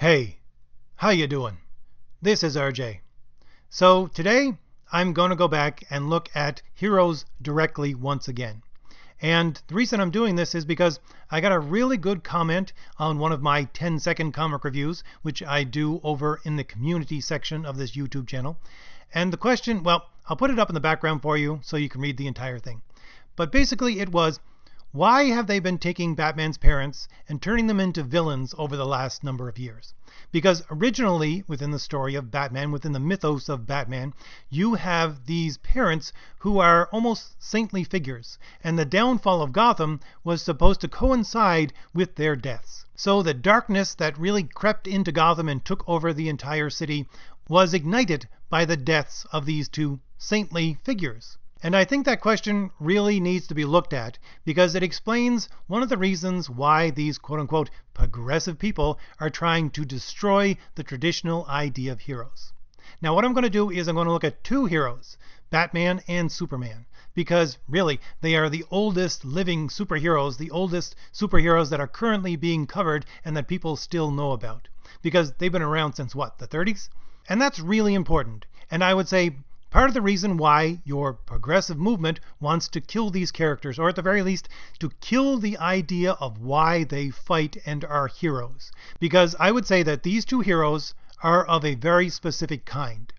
Hey, how you doing? This is RJ. So today I'm going to go back and look at heroes directly once again. And the reason I'm doing this is because I got a really good comment on one of my 10-second comic reviews, which I do over in the community section of this YouTube channel. And the question, well, I'll put it up in the background for you so you can read the entire thing. But basically it was, why have they been taking Batman's parents and turning them into villains over the last number of years? Because originally, within the story of Batman, within the mythos of Batman, you have these parents who are almost saintly figures, and the downfall of Gotham was supposed to coincide with their deaths. So the darkness that really crept into Gotham and took over the entire city was ignited by the deaths of these two saintly figures. And I think that question really needs to be looked at because it explains one of the reasons why these quote-unquote progressive people are trying to destroy the traditional idea of heroes. Now what I'm going to do is I'm going to look at two heroes, Batman and Superman, because really they are the oldest living superheroes, the oldest superheroes that are currently being covered and that people still know about. Because they've been around since what, the 30s? And that's really important. And I would say part of the reason why your progressive movement wants to kill these characters, or at the very least, to kill the idea of why they fight and are heroes. Because I would say that these two heroes are of a very specific kind.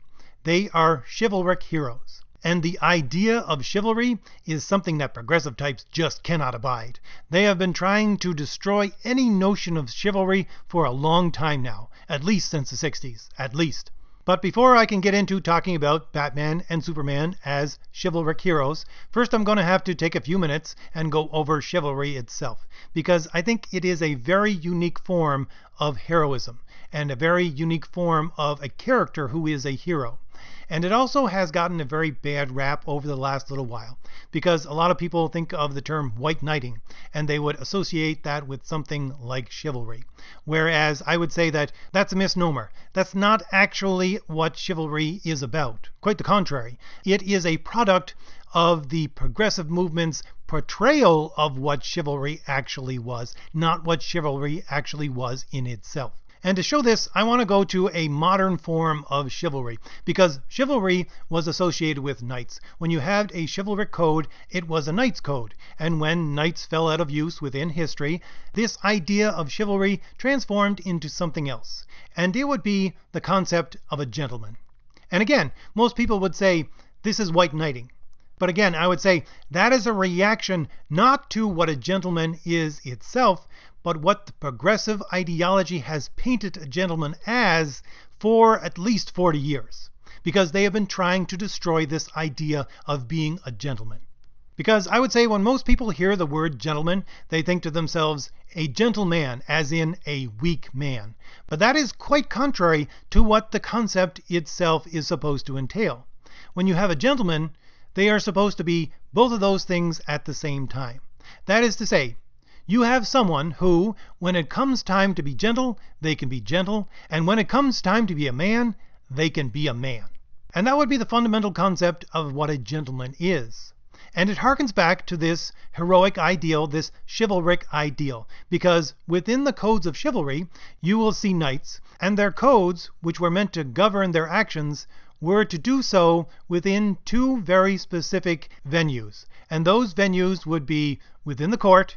They are chivalric heroes. And the idea of chivalry is something that progressive types just cannot abide. They have been trying to destroy any notion of chivalry for a long time now, at least since the 60s, at least. But before I can get into talking about Batman and Superman as chivalric heroes, first I'm going to have to take a few minutes and go over chivalry itself, because I think it is a very unique form of heroism and a very unique form of a character who is a hero. And it also has gotten a very bad rap over the last little while, because a lot of people think of the term white knighting, and they would associate that with something like chivalry. Whereas I would say that that's a misnomer. That's not actually what chivalry is about. Quite the contrary. It is a product of the progressive movement's portrayal of what chivalry actually was, not what chivalry actually was in itself. And to show this, I want to go to a modern form of chivalry, because chivalry was associated with knights. When you had a chivalric code, it was a knight's code. And when knights fell out of use within history, this idea of chivalry transformed into something else. And it would be the concept of a gentleman. And again, most people would say, this is white knighting. But again, I would say that is a reaction not to what a gentleman is itself, but what the progressive ideology has painted a gentleman as for at least 40 years. Because they have been trying to destroy this idea of being a gentleman. Because I would say when most people hear the word gentleman, they think to themselves, a gentleman, as in a weak man. But that is quite contrary to what the concept itself is supposed to entail. When you have a gentleman, they are supposed to be both of those things at the same time. That is to say, you have someone who, when it comes time to be gentle, they can be gentle, and when it comes time to be a man, they can be a man. And that would be the fundamental concept of what a gentleman is. And it harkens back to this heroic ideal, this chivalric ideal, because within the codes of chivalry, you will see knights, and their codes, which were meant to govern their actions, were to do so within two very specific venues. And those venues would be within the court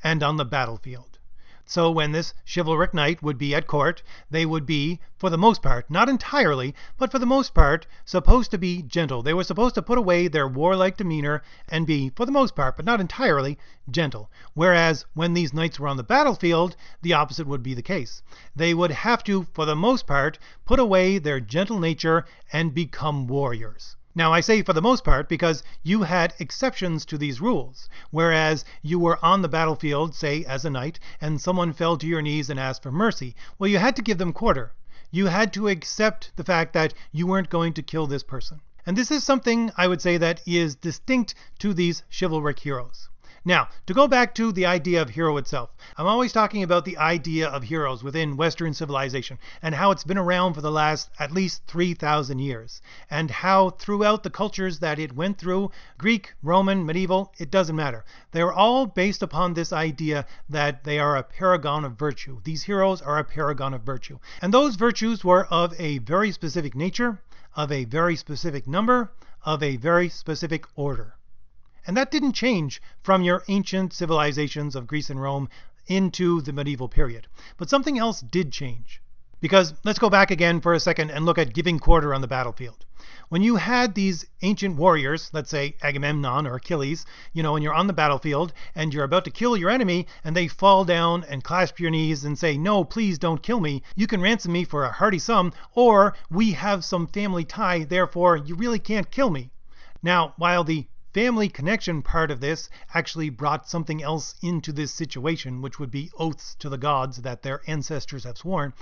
and on the battlefield. So when this chivalric knight would be at court, they would be, for the most part, not entirely, but for the most part, supposed to be gentle. They were supposed to put away their warlike demeanor and be, for the most part, but not entirely, gentle. Whereas when these knights were on the battlefield, the opposite would be the case. They would have to, for the most part, put away their gentle nature and become warriors. Now I say for the most part because you had exceptions to these rules, whereas you were on the battlefield, say as a knight, and someone fell to your knees and asked for mercy. Well, you had to give them quarter. You had to accept the fact that you weren't going to kill this person. And this is something I would say that is distinct to these chivalric heroes. Now, to go back to the idea of hero itself, I'm always talking about the idea of heroes within Western civilization and how it's been around for the last at least 3,000 years, and how throughout the cultures that it went through, Greek, Roman, medieval, it doesn't matter. They're all based upon this idea that they are a paragon of virtue. These heroes are a paragon of virtue. And those virtues were of a very specific nature, of a very specific number, of a very specific order. And that didn't change from your ancient civilizations of Greece and Rome into the medieval period. But something else did change. Because let's go back again for a second and look at giving quarter on the battlefield. When you had these ancient warriors, let's say Agamemnon or Achilles, when you're on the battlefield and you're about to kill your enemy and they fall down and clasp your knees and say, "No, please don't kill me. You can ransom me for a hearty sum, or we have some family tie, therefore you really can't kill me." Now, while the family connection part of this actually brought something else into this situation, which would be oaths to the gods that their ancestors have sworn.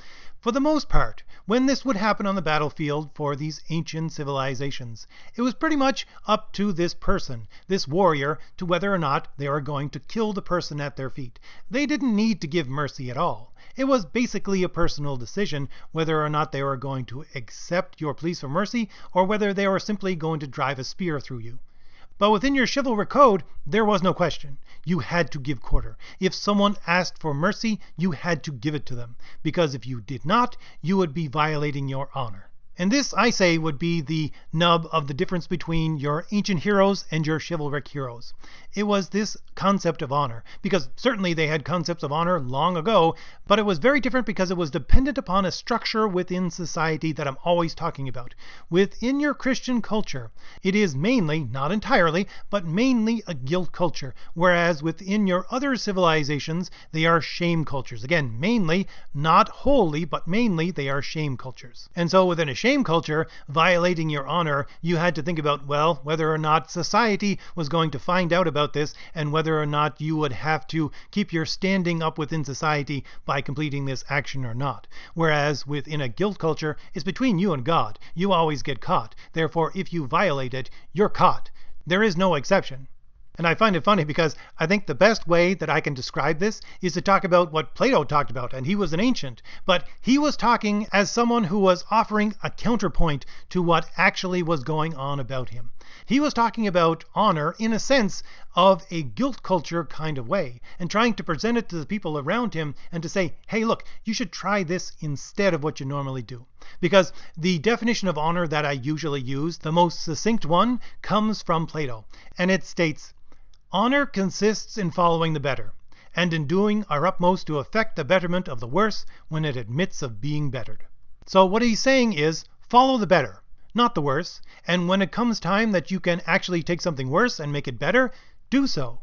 For the most part, when this would happen on the battlefield for these ancient civilizations, it was pretty much up to this person, this warrior, to whether or not they were going to kill the person at their feet. They didn't need to give mercy at all. It was basically a personal decision whether or not they were going to accept your pleas for mercy or whether they were simply going to drive a spear through you. But within your chivalric code, there was no question. You had to give quarter. If someone asked for mercy, you had to give it to them. Because if you did not, you would be violating your honor. And this, I say, would be the nub of the difference between your ancient heroes and your chivalric heroes. It was this concept of honor, because certainly they had concepts of honor long ago, but it was very different because it was dependent upon a structure within society that I'm always talking about. Within your Christian culture, it is mainly, not entirely, but mainly a guilt culture, whereas within your other civilizations, they are shame cultures. Again, mainly, not wholly, but mainly they are shame cultures. And so within a shame culture, violating your honor, you had to think about, well, whether or not society was going to find out about this and whether or not you would have to keep your standing up within society by completing this action or not. Whereas within a guilt culture, it's between you and God. You always get caught. Therefore, if you violate it, you're caught. There is no exception. And I find it funny because I think the best way that I can describe this is to talk about what Plato talked about, and he was an ancient, but he was talking as someone who was offering a counterpoint to what actually was going on about him. He was talking about honor in a sense of a guilt culture kind of way, and trying to present it to the people around him and to say, hey, look, you should try this instead of what you normally do. Because the definition of honor that I usually use, the most succinct one, comes from Plato, and it states, "Honor consists in following the better, and in doing our utmost to effect the betterment of the worse when it admits of being bettered." So what he's saying is, follow the better, not the worse, and when it comes time that you can actually take something worse and make it better, do so.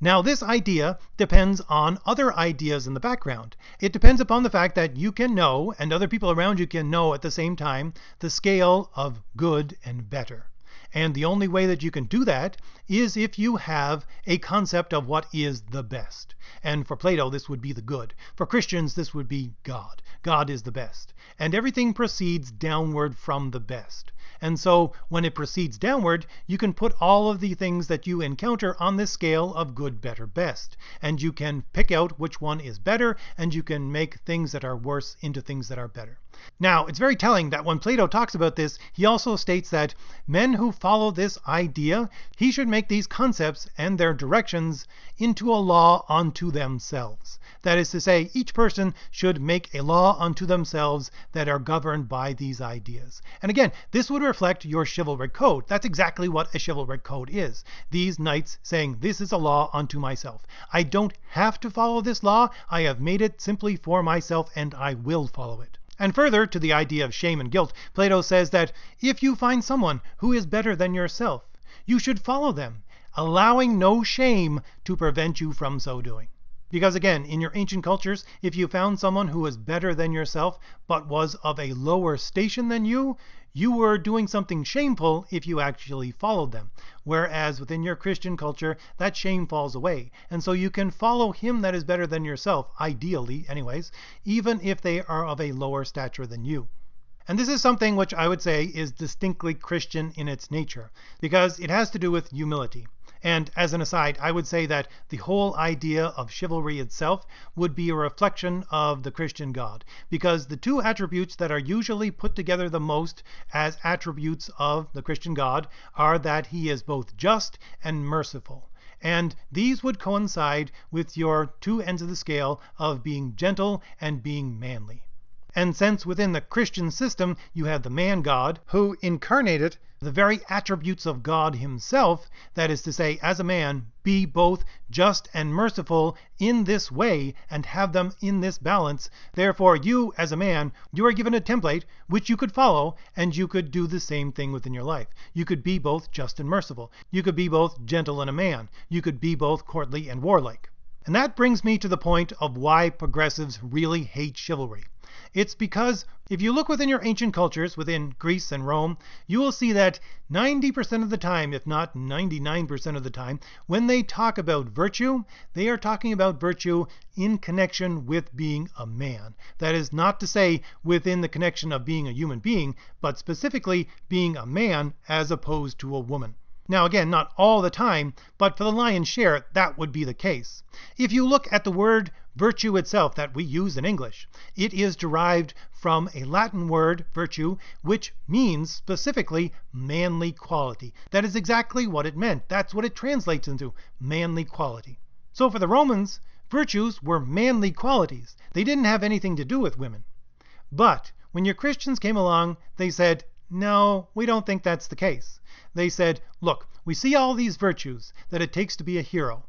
Now this idea depends on other ideas in the background. It depends upon the fact that you can know, and other people around you can know at the same time, the scale of good and better. And the only way that you can do that is if you have a concept of what is the best. And for Plato, this would be the good. For Christians, this would be God. God is the best. And everything proceeds downward from the best. And so when it proceeds downward, you can put all of the things that you encounter on this scale of good, better, best. And you can pick out which one is better, and you can make things that are worse into things that are better. Now, it's very telling that when Plato talks about this, he also states that men who follow this idea, he should make these concepts and their directions into a law unto themselves. That is to say, each person should make a law unto themselves that are governed by these ideas. And again, this would reflect your chivalric code. That's exactly what a chivalric code is. These knights saying, this is a law unto myself. I don't have to follow this law. I have made it simply for myself, and I will follow it. And further to the idea of shame and guilt, Plato says that if you find someone who is better than yourself, you should follow them, allowing no shame to prevent you from so doing. Because again, in your ancient cultures, if you found someone who was better than yourself, but was of a lower station than you were doing something shameful if you actually followed them. Whereas within your Christian culture, that shame falls away. And so you can follow him that is better than yourself, ideally anyways, even if they are of a lower stature than you. And this is something which I would say is distinctly Christian in its nature, because it has to do with humility. And as an aside, I would say that the whole idea of chivalry itself would be a reflection of the Christian God, because the two attributes that are usually put together the most as attributes of the Christian God are that he is both just and merciful. And these would coincide with your two ends of the scale of being gentle and being manly. And since within the Christian system you have the man God, who incarnated the very attributes of God himself, that is to say, as a man, be both just and merciful in this way and have them in this balance. Therefore, you, as a man, you are given a template which you could follow, and you could do the same thing within your life. You could be both just and merciful. You could be both gentle and a man. You could be both courtly and warlike. And that brings me to the point of why progressives really hate chivalry. It's because if you look within your ancient cultures, within Greece and Rome, you will see that 90% of the time, if not 99% of the time, when they talk about virtue, they are talking about virtue in connection with being a man. That is not to say within the connection of being a human being, but specifically being a man as opposed to a woman. Now again, not all the time, but for the lion's share, that would be the case. If you look at the word virtue itself that we use in English, it is derived from a Latin word, virtue, which means specifically manly quality. That is exactly what it meant. That's what it translates into, manly quality. So for the Romans, virtues were manly qualities. They didn't have anything to do with women. But when your Christians came along, they said, no, we don't think that's the case. They said, look, we see all these virtues that it takes to be a hero,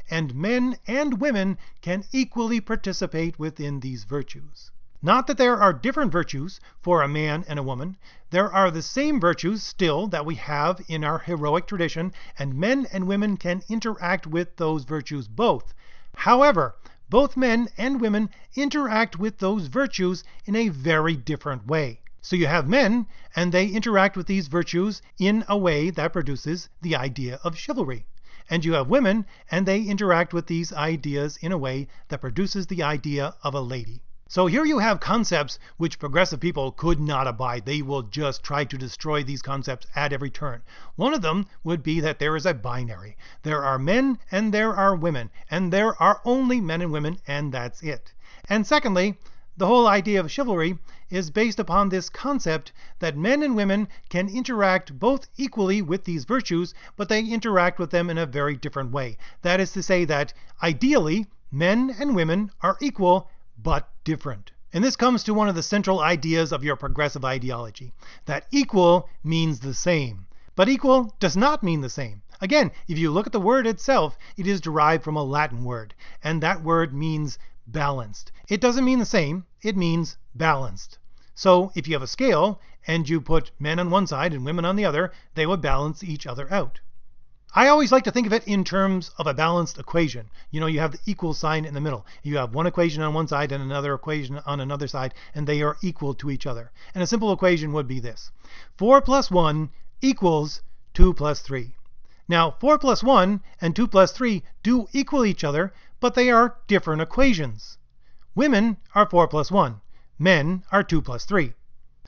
and men and women can equally participate within these virtues. Not that there are different virtues for a man and a woman. There are the same virtues still that we have in our heroic tradition, and men and women can interact with those virtues both. However, both men and women interact with those virtues in a very different way. So you have men, and they interact with these virtues in a way that produces the idea of chivalry. And you have women, and they interact with these ideas in a way that produces the idea of a lady. So here you have concepts which progressive people could not abide. They will just try to destroy these concepts at every turn. One of them would be that there is a binary. There are men and there are women, and there are only men and women, and that's it. And secondly, the whole idea of chivalry is based upon this concept that men and women can interact both equally with these virtues, but they interact with them in a very different way. That is to say that, ideally, men and women are equal, but different. And this comes to one of the central ideas of your progressive ideology, that equal means the same. But equal does not mean the same. Again, if you look at the word itself, it is derived from a Latin word, and that word means balanced. It doesn't mean the same, it means balanced. So if you have a scale and you put men on one side and women on the other, they would balance each other out. I always like to think of it in terms of a balanced equation. You know, you have the equal sign in the middle. You have one equation on one side and another equation on another side, and they are equal to each other. And a simple equation would be this: 4 plus 1 equals 2 plus 3. Now, 4 plus 1 and 2 plus 3 do equal each other, but they are different equations. Women are 4 plus 1. Men are 2 plus 3.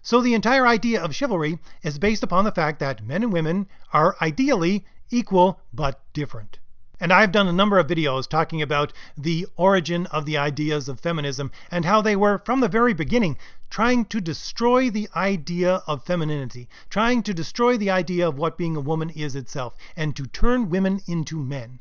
So the entire idea of chivalry is based upon the fact that men and women are ideally equal but different. And I've done a number of videos talking about the origin of the ideas of feminism and how they were, from the very beginning, trying to destroy the idea of femininity, trying to destroy the idea of what being a woman is itself, and to turn women into men.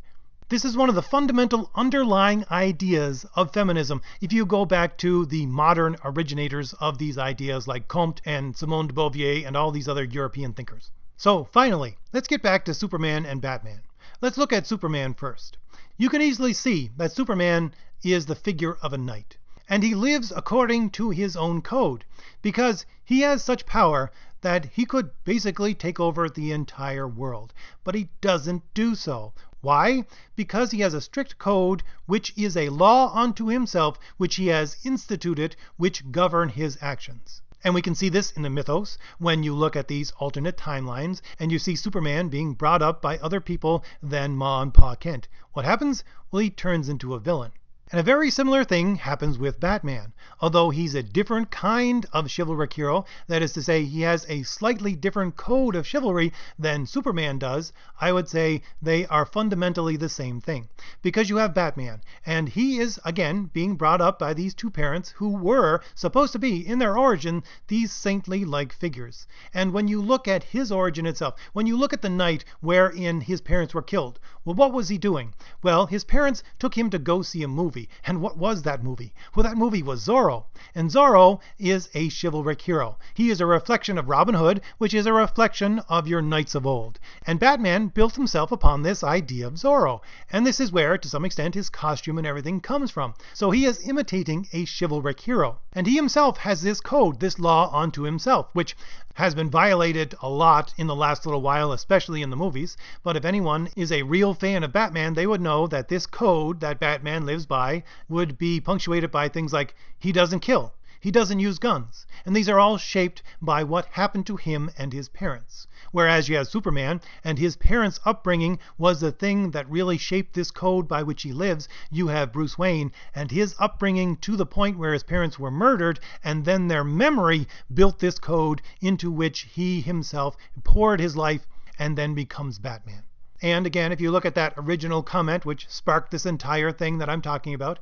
This is one of the fundamental underlying ideas of feminism if you go back to the modern originators of these ideas like Comte and Simone de Beauvoir and all these other European thinkers. So finally, let's get back to Superman and Batman. Let's look at Superman first. You can easily see that Superman is the figure of a knight, and he lives according to his own code, because he has such power that he could basically take over the entire world. But he doesn't do so. Why? Because he has a strict code which is a law unto himself, which he has instituted, which govern his actions. And we can see this in the mythos when you look at these alternate timelines and you see Superman being brought up by other people than Ma and Pa Kent. What happens? Well, he turns into a villain. And a very similar thing happens with Batman. Although he's a different kind of chivalric hero, that is to say, he has a slightly different code of chivalry than Superman does, I would say they are fundamentally the same thing. Because you have Batman, and he is, again, being brought up by these two parents who were supposed to be, in their origin, these saintly-like figures. And when you look at his origin itself, when you look at the night wherein his parents were killed, well, what was he doing? Well, his parents took him to go see a movie. And what was that movie? Well, that movie was Zorro. And Zorro is a chivalric hero. He is a reflection of Robin Hood, which is a reflection of your knights of old. And Batman built himself upon this idea of Zorro. And this is where, to some extent, his costume and everything comes from. So he is imitating a chivalric hero. And he himself has this code, this law unto himself, which has been violated a lot in the last little while, especially in the movies. But if anyone is a real fan of Batman, they would know that this code that Batman lives by would be punctuated by things like, he doesn't kill, he doesn't use guns. And these are all shaped by what happened to him and his parents. Whereas you have Superman, and his parents' upbringing was the thing that really shaped this code by which he lives. You have Bruce Wayne, and his upbringing to the point where his parents were murdered, and then their memory built this code into which he himself poured his life and then becomes Batman. And again, if you look at that original comment which sparked this entire thing that I'm talking about,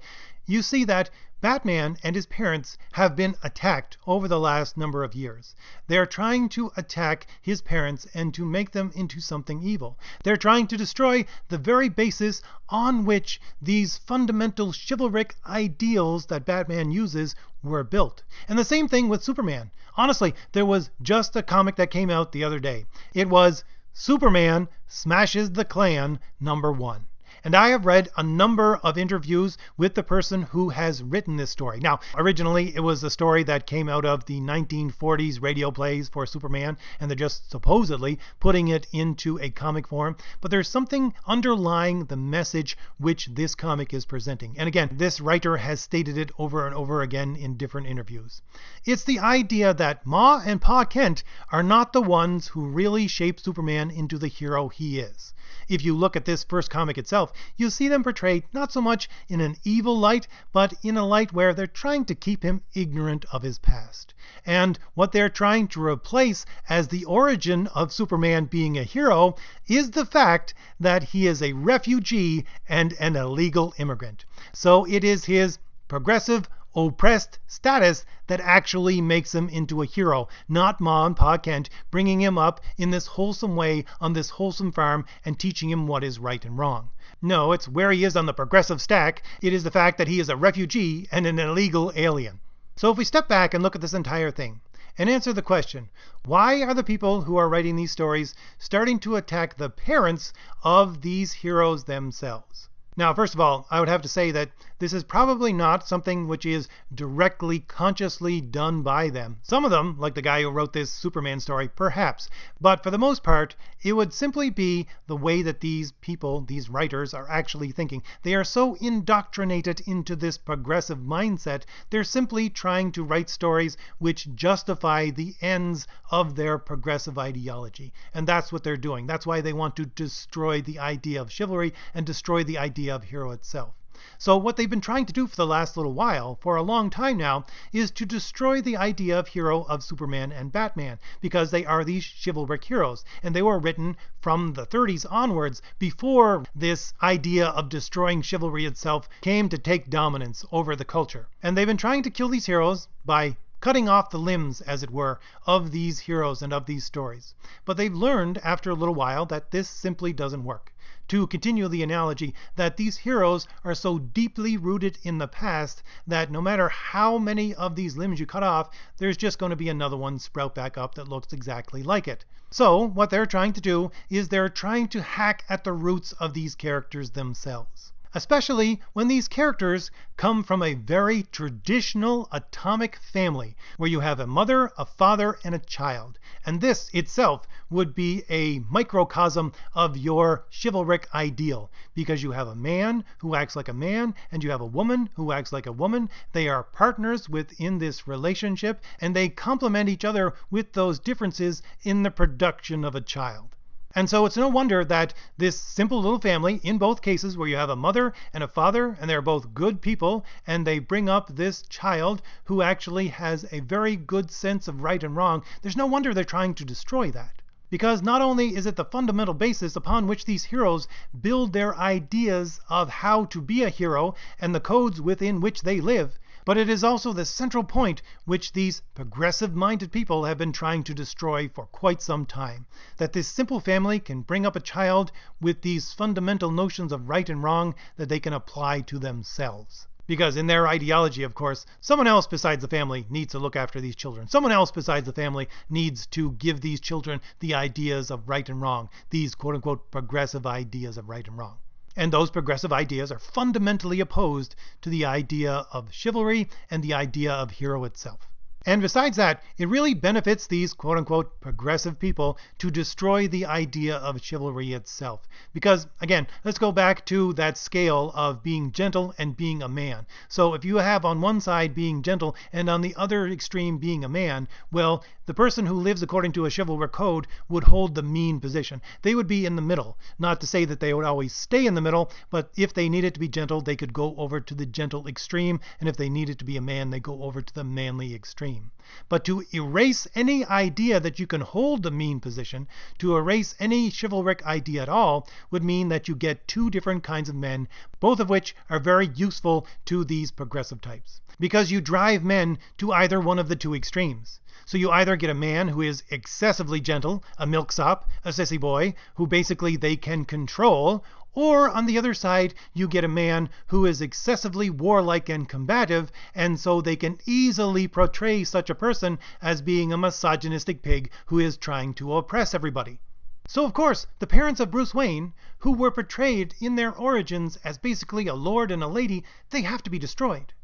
you see that Batman and his parents have been attacked over the last number of years. They're trying to attack his parents and to make them into something evil. They're trying to destroy the very basis on which these fundamental chivalric ideals that Batman uses were built. And the same thing with Superman. Honestly, there was just a comic that came out the other day. It was Superman Smashes the Klan #1. And I have read a number of interviews with the person who has written this story. Now, originally it was a story that came out of the 1940s radio plays for Superman, and they're just supposedly putting it into a comic form. But there's something underlying the message which this comic is presenting. And again, this writer has stated it over and over again in different interviews. It's the idea that Ma and Pa Kent are not the ones who really shape Superman into the hero he is. If you look at this first comic itself, you see them portrayed not so much in an evil light, but in a light where they're trying to keep him ignorant of his past. And what they're trying to replace as the origin of Superman being a hero is the fact that he is a refugee and an illegal immigrant. So it is his progressive, oppressed status that actually makes him into a hero, not Ma and Pa Kent bringing him up in this wholesome way on this wholesome farm and teaching him what is right and wrong. No, it's where he is on the progressive stack. It is the fact that he is a refugee and an illegal alien. So if we step back and look at this entire thing and answer the question, why are the people who are writing these stories starting to attack the parents of these heroes themselves? Now, first of all, I would have to say that this is probably not something which is directly, consciously done by them. Some of them, like the guy who wrote this Superman story, perhaps. But for the most part, it would simply be the way that these people, these writers, are actually thinking. They are so indoctrinated into this progressive mindset, they're simply trying to write stories which justify the ends of their progressive ideology. And that's what they're doing. That's why they want to destroy the idea of chivalry and destroy the idea of hero itself. So what they've been trying to do for the last little while, for a long time now, is to destroy the idea of hero of Superman and Batman, because they are these chivalric heroes, and they were written from the 30s onwards, before this idea of destroying chivalry itself came to take dominance over the culture. And they've been trying to kill these heroes by cutting off the limbs, as it were, of these heroes and of these stories. But they've learned after a little while that this simply doesn't work. To continue the analogy, that these heroes are so deeply rooted in the past that no matter how many of these limbs you cut off, there's just going to be another one sprout back up that looks exactly like it. So what they're trying to do is they're trying to hack at the roots of these characters themselves. Especially when these characters come from a very traditional atomic family, where you have a mother, a father, and a child. And this itself would be a microcosm of your chivalric ideal, because you have a man who acts like a man, and you have a woman who acts like a woman. They are partners within this relationship, and they complement each other with those differences in the production of a child. And so it's no wonder that this simple little family, in both cases where you have a mother and a father, and they're both good people, and they bring up this child who actually has a very good sense of right and wrong, there's no wonder they're trying to destroy that. Because not only is it the fundamental basis upon which these heroes build their ideas of how to be a hero and the codes within which they live, but it is also the central point which these progressive-minded people have been trying to destroy for quite some time. That this simple family can bring up a child with these fundamental notions of right and wrong that they can apply to themselves. Because in their ideology, of course, someone else besides the family needs to look after these children. Someone else besides the family needs to give these children the ideas of right and wrong, these quote-unquote progressive ideas of right and wrong. And those progressive ideas are fundamentally opposed to the idea of chivalry and the idea of hero itself. And besides that, it really benefits these quote-unquote progressive people to destroy the idea of chivalry itself. Because, again, let's go back to that scale of being gentle and being a man. So if you have on one side being gentle and on the other extreme being a man, well, the person who lives according to a chivalric code would hold the mean position. They would be in the middle. Not to say that they would always stay in the middle, but if they needed to be gentle, they could go over to the gentle extreme, and if they needed to be a man, they go over to the manly extreme. But to erase any idea that you can hold the mean position, to erase any chivalric idea at all, would mean that you get two different kinds of men, both of which are very useful to these progressive types. Because you drive men to either one of the two extremes. So you either get a man who is excessively gentle, a milksop, a sissy boy, who basically they can control, or on the other side, you get a man who is excessively warlike and combative, and so they can easily portray such a person as being a misogynistic pig who is trying to oppress everybody. So of course, the parents of Bruce Wayne, who were portrayed in their origins as basically a lord and a lady, they have to be destroyed.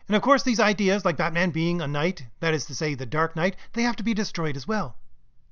And of course, these ideas, like Batman being a knight, that is to say the Dark Knight, they have to be destroyed as well.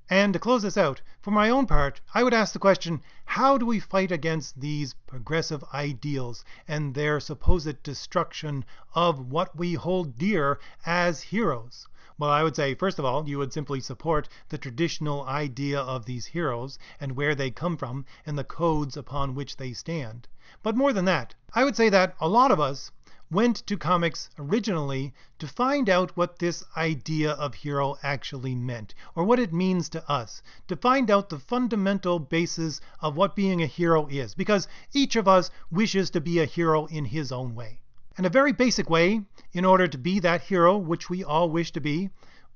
And to close this out, for my own part, I would ask the question, how do we fight against these progressive ideals and their supposed destruction of what we hold dear as heroes? Well, I would say, first of all, you would simply support the traditional idea of these heroes and where they come from and the codes upon which they stand. But more than that, I would say that a lot of us went to comics originally to find out what this idea of hero actually meant, or what it means to us, to find out the fundamental basis of what being a hero is, because each of us wishes to be a hero in his own way. And a very basic way, in order to be that hero which we all wish to be,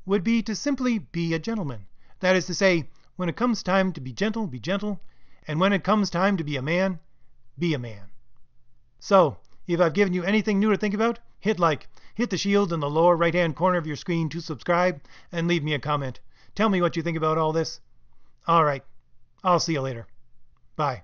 would be to simply be a gentleman. That is to say, when it comes time to be gentle, and when it comes time to be a man, be a man. So, if I've given you anything new to think about, hit like, hit the shield in the lower right-hand corner of your screen to subscribe, and leave me a comment. Tell me what you think about all this. All right, I'll see you later. Bye.